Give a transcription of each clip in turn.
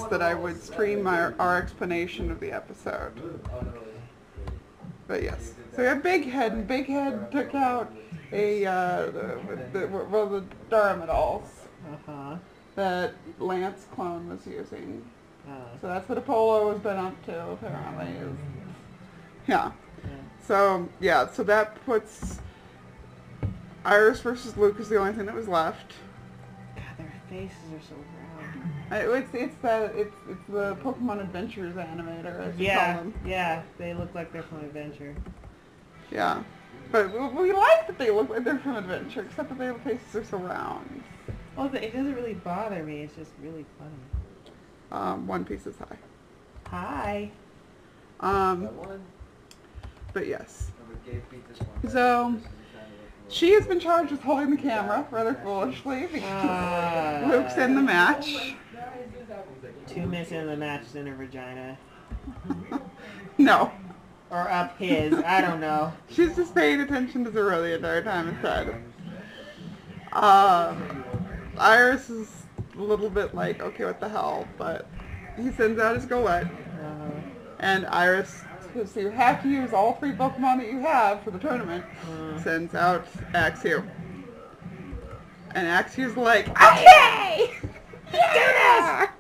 promised that I would stream our explanation of the episode. But yes, so we have Big Head, and Big Head took out the Darmadals that Lance clone was using. So that's what Apollo has been up to, apparently. Yeah. So that puts Iris versus Luke is the only thing that was left. God, their faces are so round. It's the Pokemon Adventures animator, as you call them. Yeah, they look like they're from Adventure. Yeah. But we like that they look like they're from Adventure, except that their faces are so round. Well, it doesn't really bother me, it's just really funny. One Piece is high. Hi. But yes. So, she has been charged with holding the camera, rather foolishly, because Luke's in the match. 2 minutes into the match is in her vagina. No. Or up his, I don't know. She's just paying attention to Zero the entire time instead. Iris is a little bit like, okay, what the hell, but he sends out his Golett. And Iris, so you have to use all 3 Pokemon that you have for the tournament, sends out Axew. And Axew's like, okay! Yeah!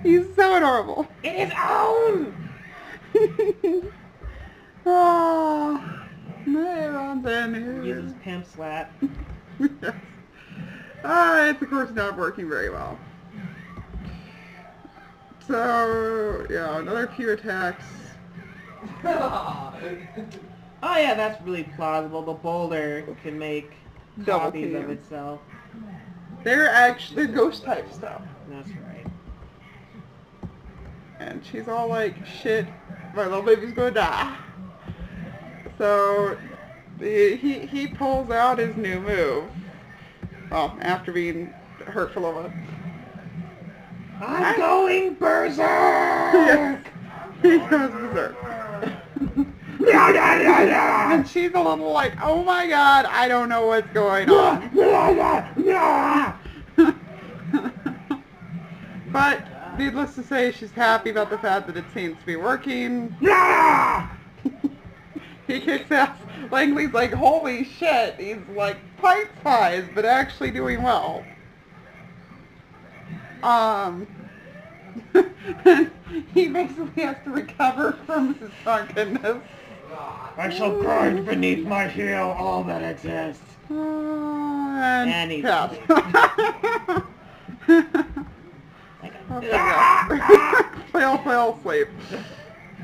He's so adorable. It is on! Oh, everyone's in here. Uses Pimp Slap. Yes. It's of course not working very well. So, yeah, another few attacks. Oh yeah, that's really plausible. The boulder can make copies of itself. They're ghost type stuff. That's right. And she's all like, shit, my little baby's gonna die. So, he pulls out his new move. Well, after being hurt for a little bit. I'm going berserk! Yes, he goes berserk. And she's a little like, oh my god, I don't know what's going on. But, needless to say, she's happy about the fact that it seems to be working. He kicks ass. Langley's like, holy shit, he's like pint-sized, but actually doing well. And he basically has to recover from his drunkenness. I shall grind beneath my heel all that exists. And he's pass. Fail, sleep.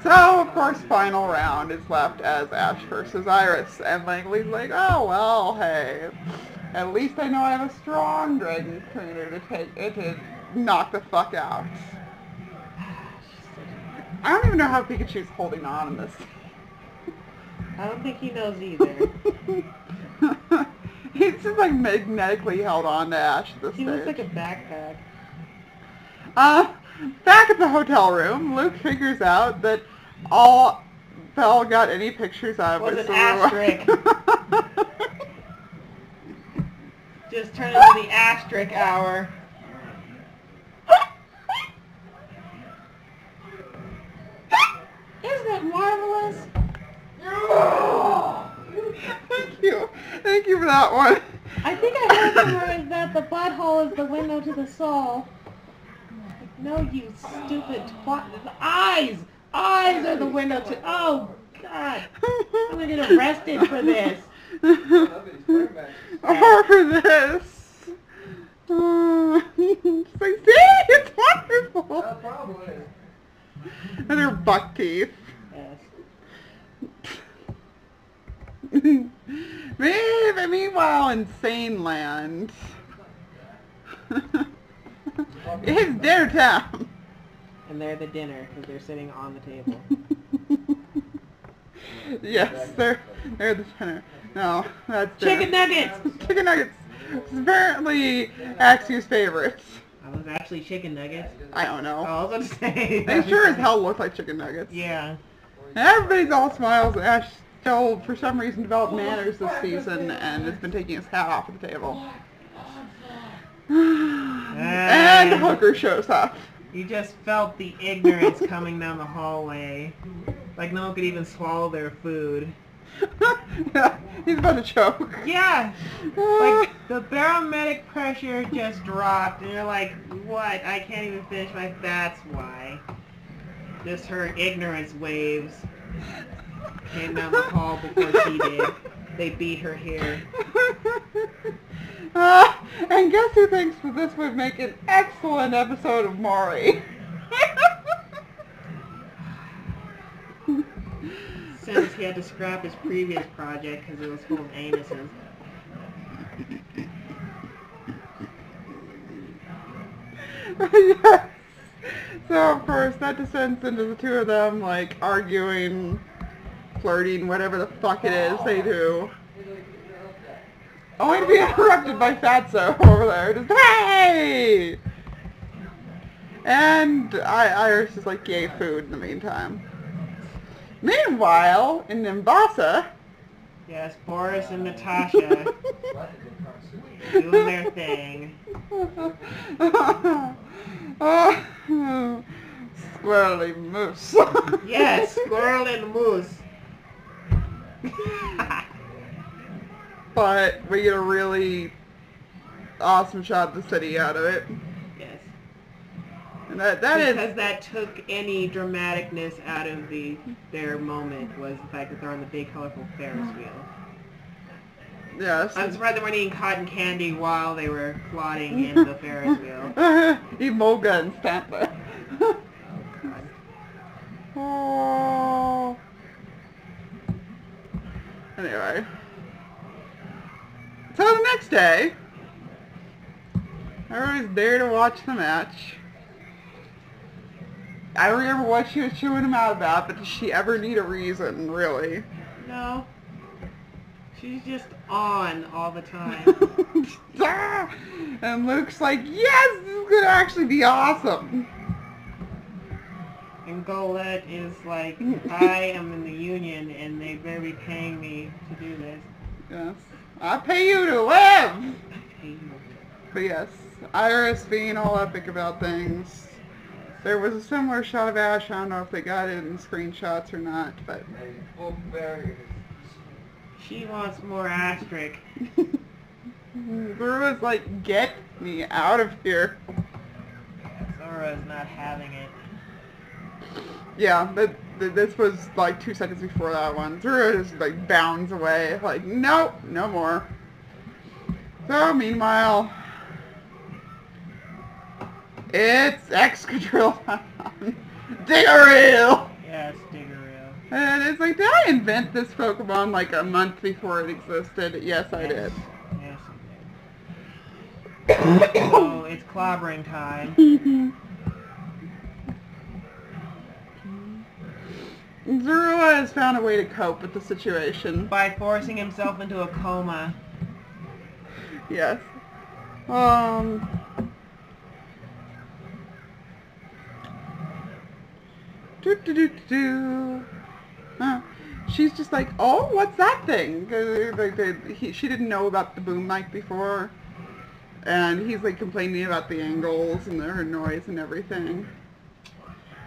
So, of course, final round is left as Ash versus Iris. And Langley's like, oh, well, hey. At least I know I have a strong dragon trainer to knock the fuck out. I don't even know how Pikachu's holding on in this. I don't think he knows either. He's just like magnetically held on to Ash at this stage. He looks like a backpack. Back at the hotel room, Luke figures out that all Belle got any pictures of was an asterisk. Just turn into the asterisk hour. Isn't that marvelous? Thank you for that one. I think I heard somewhere that the butthole is the window to the soul. No, you stupid twat. The eyes! Eyes are the window to... Oh, God. I'm going to get arrested for this. Or for this. It's like, see? It's wonderful. And her buck teeth. Yes. Meanwhile, in Sane Land, it's dinner time. And they're the dinner, because they're sitting on the table. Yes, they're the dinner. No, that's Chicken nuggets! Chicken nuggets! It's apparently Axew's favorite. Are those actually chicken nuggets? I don't know. I was going to say. They sure as hell look like chicken nuggets. Yeah. And everybody's all smiles. Ash still, for some reason, developed manners this season and has been taking his hat off at the table. And Hooker shows up. You just felt the ignorance coming down the hallway. Like no one could even swallow their food. Yeah, he's about to choke. Yeah! Like, the barometric pressure just dropped, and you're like, what? I can't even finish my... That's why. Just her ignorance waves came down the hall before she did. They beat her here. And guess who thinks that this would make an excellent episode of Maury? Since he had to scrap his previous project because it was full of anuses. Yes. So, of course, that descends into the two of them, like, arguing, flirting, whatever the fuck it is they do. Only to be interrupted by Fatso over there. Just, hey! And Iris is like, yay, food in the meantime. Meanwhile, in Nimbasa... Yes, Boris and Natasha doing their thing. Squirrely moose. Yes, squirrel and moose. But we get a really awesome shot of the city out of it. Yes. And that because that took any dramaticness out of their moment was the fact that they're on the big colorful Ferris wheel. Yes. I'm surprised they weren't eating cotton candy while they were plotting in the Ferris wheel. Emolga and Statler. Oh god. Oh. Anyway. So the next day, everybody's there to watch the match. I don't remember what she was chewing him out about, but does she ever need a reason, really? No. She's just on all the time. And Luke's like, yes, this is going to actually be awesome. And Golette is like, I am in the union and they better be paying me to do this. Yes. I pay you to live! I pay you. But yes, Iris being all epic about things. There was a similar shot of Ash. I don't know if they got it in screenshots or not, but... She wants more asterisk. Zoro's like, get me out of here. Zoro's not having it. Yeah, this was like 2 seconds before that one. Zoro just like bounds away, like, nope, no more. So, meanwhile, it's Excadrill time. Diggereel! Yeah, it's Diggereel. And it's like, did I invent this Pokemon like a month before it existed? Yes, I did. Yes, you did. So, it's clobbering time. Zoro has found a way to cope with the situation. By forcing himself into a coma. Yes. She's just like, oh, what's that thing? She didn't know about the boom mic before. And he's like complaining about the angles and her noise and everything.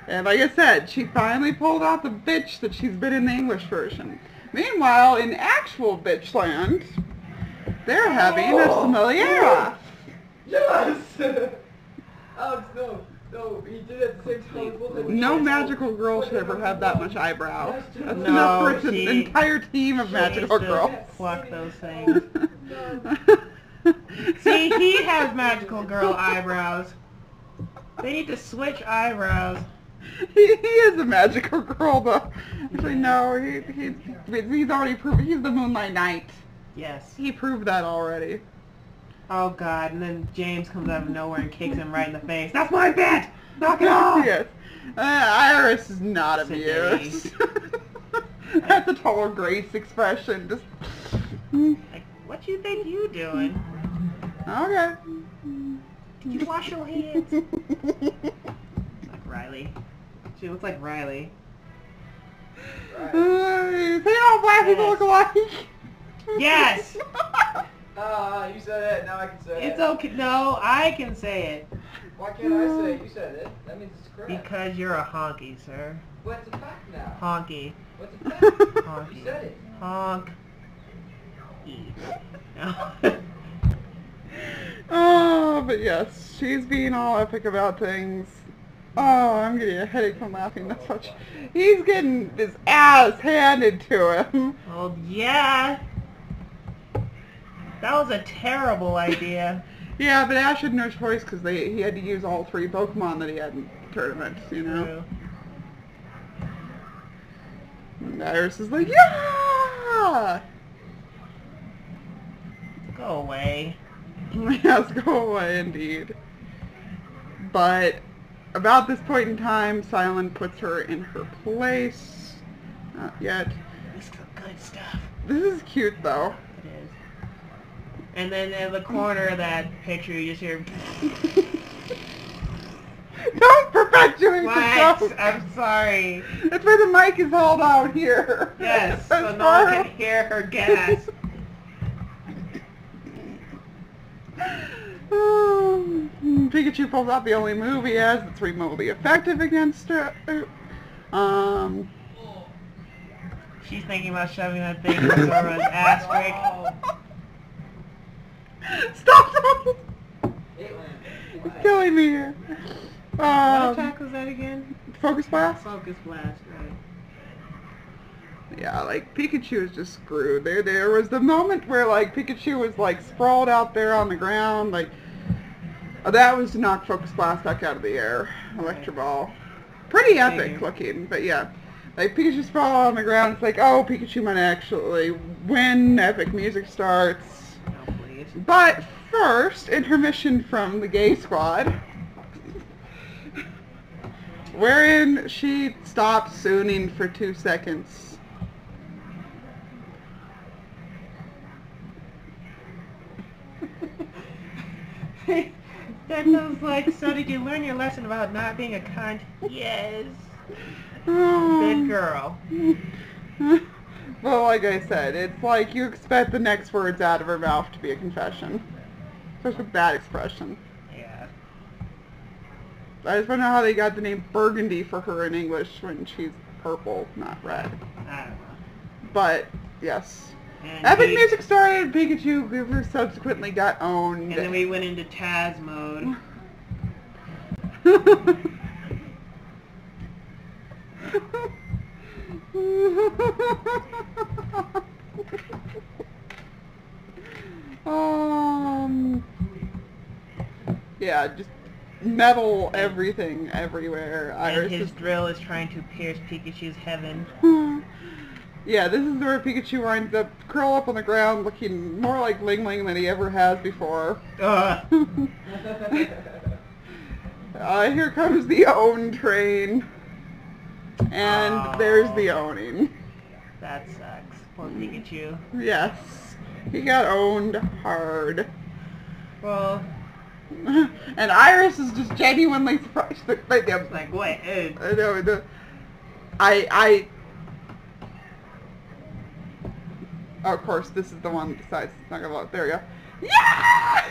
And like I said, she finally pulled out the bitch that she's been in the English version. Meanwhile, in actual bitchland, they're having a Summaries. Yes! Alex, no, he did it at the same time. No magical girl should ever have that much eyebrow. That's No, enough for an she- entire team of magical She girls. needs to pluck those things. See, he has magical girl eyebrows. They need to switch eyebrows. He is a magical girl, though. Actually, no, he's already proved. He's the Moonlight Knight. Yes. He proved that already. Oh god, and then James comes out of nowhere and kicks him right in the face. That's my bet! Knock it off! Yes. Iris is not Today. amused. That's a total Grace expression. Just. Like, what you think you doing? Okay. Did you wash your hands? Like Riley. She looks like Riley. See how black people look alike? Yes! You said it. Now I can say it. It's okay. No, I can say it. Why can't I say it? You said it. That means it's correct. Because you're a honky, sir. What's a fact now? Honky. What's a fact? Honky. You said it. Honk. No. Oh, but yes, she's being all epic about things. Oh, I'm getting a headache from laughing that much. He's getting his ass handed to him. Oh, yeah. That was a terrible idea. Yeah, but Ash had no choice because he had to use all 3 Pokemon that he had in tournaments, you know? True. And Iris is like, yeah! Go away. Yes, go away indeed. But about this point in time, Silent puts her in her place. Not yet. This is good stuff. This is cute though. It is. And then in the corner of that picture, you just hear... Don't perpetuate the What? joke! I'm sorry. That's why the mic is held out here. Yes, That's so no one for can her. hear her gasp. Pikachu pulls out the only move he has that's remotely effective against her. She's thinking about shoving that thing in Zora's ass break. Stop! It went. It's killing me here. What attack was that again? Focus Blast? Focus Blast, right. Yeah, like, Pikachu is just screwed. There was the moment where, like, Pikachu was, like, sprawled out there on the ground, like, that was to knock Focus Blast back out of the air. Electro Ball. Pretty epic looking, but yeah. Like, Pikachu sprawled on the ground, it's like, oh, Pikachu might actually win, epic music starts. No, please. But first, intermission from the gay squad, wherein she stops sooning for 2 seconds. That was like, so did you learn your lesson about not being a cunt? Yes. Good girl. Well, like I said, it's like you expect the next words out of her mouth to be a confession. Especially with that expression. Yeah. I just want to know how they got the name Burgundy for her in English when she's purple, not red. I don't know. But, yes. And Epic we- music started, Pikachu subsequently got owned. And then we went into Taz mode. Yeah, just metal everything everywhere. And Iris his is drill is trying to pierce Pikachu's heaven. yeah, this is where Pikachu winds up curl up on the ground looking more like Ling Ling than he ever has before. Here comes the own train. And there's the owning. That sucks. Poor Pikachu. Yes. He got owned hard. Well, And Iris is just genuinely surprised. Like, it's like, wait, I know, I of course, this is the one that decides it's not gonna look. There we go. Yeah!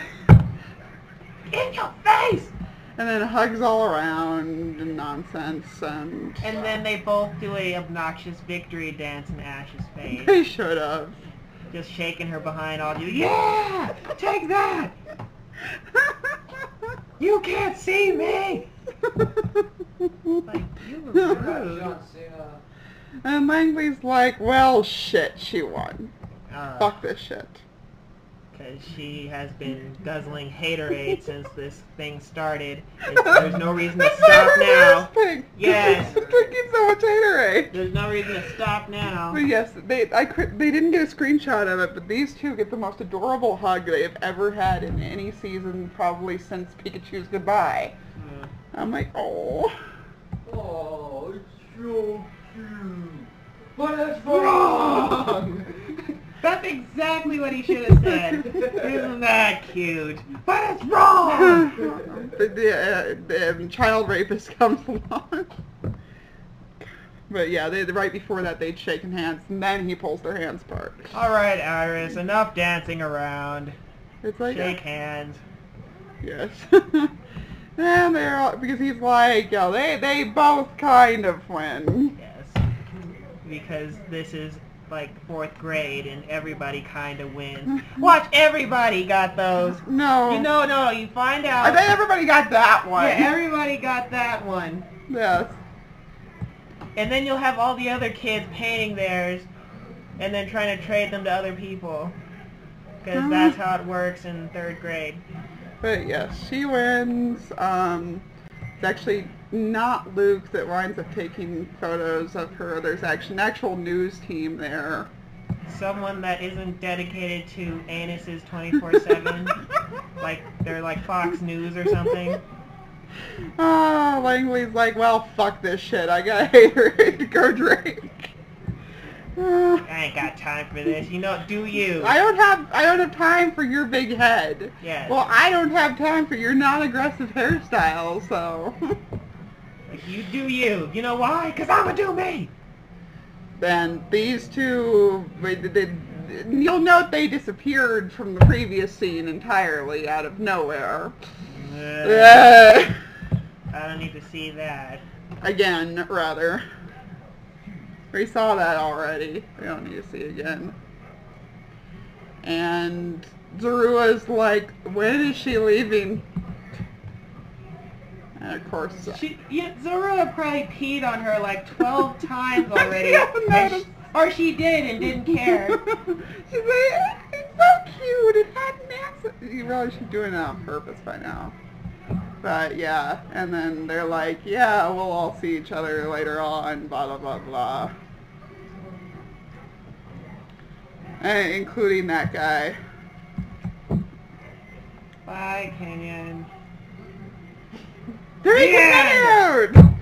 in your face! And then hugs all around and nonsense and... And then they both do a obnoxious victory dance in Ash's face. They should have. Just shaking her behind all you. Yeah! Take that! You can't see me! Like, you were rude. John Cena. And Langley's like, well, shit, she won. Fuck this shit. Because she has been guzzling haterade since this thing started. There's no reason to stop now. Yes. She's drinking so much haterade. There's no reason to stop now. But yes, they didn't get a screenshot of it, but these two get the most adorable hug they have ever had in any season, probably since Pikachu's goodbye. I'm like, oh. Oh, it's so cute. But that's wrong. That's exactly what he should have said. Isn't that cute? But it's wrong! The child rapist comes along. But yeah, right before that they'd shaken hands, and then he pulls their hands apart. All right, Iris, enough dancing around. It's like Shake hands. Yes. And they're all, because he's like, yo, they both kind of win. Yes, because this is like 4th grade and everybody kind of wins. Watch, everybody got those. No. No, you find out. I bet everybody got that one. Yeah, everybody got that one. Yes. And then you'll have all the other kids painting theirs and then trying to trade them to other people. Because that's how it works in 3rd grade. But yes, she wins. It's actually not Luke that winds up taking photos of her. There's actually an actual news team there. Someone that isn't dedicated to anuses 24/7. Like they're like Fox News or something. Langley's like, well, fuck this shit. I got to go drink. I ain't got time for this. You know, do you? I don't have time for your big head. Yeah. Well, I don't have time for your non-aggressive hairstyle, so. Like, you do you. You know why? 'Cause I'ma do me. Then these two, you'll note they disappeared from the previous scene entirely out of nowhere. I don't need to see that. Again, rather. We saw that already. We don't need to see it again. And Zerua's like, when is she leaving? And of course... Zorua probably peed on her like 12 times already. Or she did and didn't care. She's like, it's so cute. It had massive... You realize she's doing it on purpose by now. But yeah, and then they're like, yeah, we'll all see each other later on, blah, blah, blah, blah. And including that guy. Bye, Kenyon. They're continued!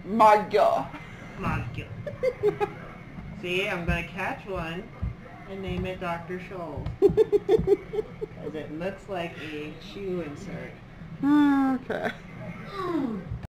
My God. See, I'm going to catch one and name it Dr. Scholl. Because it looks like a shoe insert. Okay.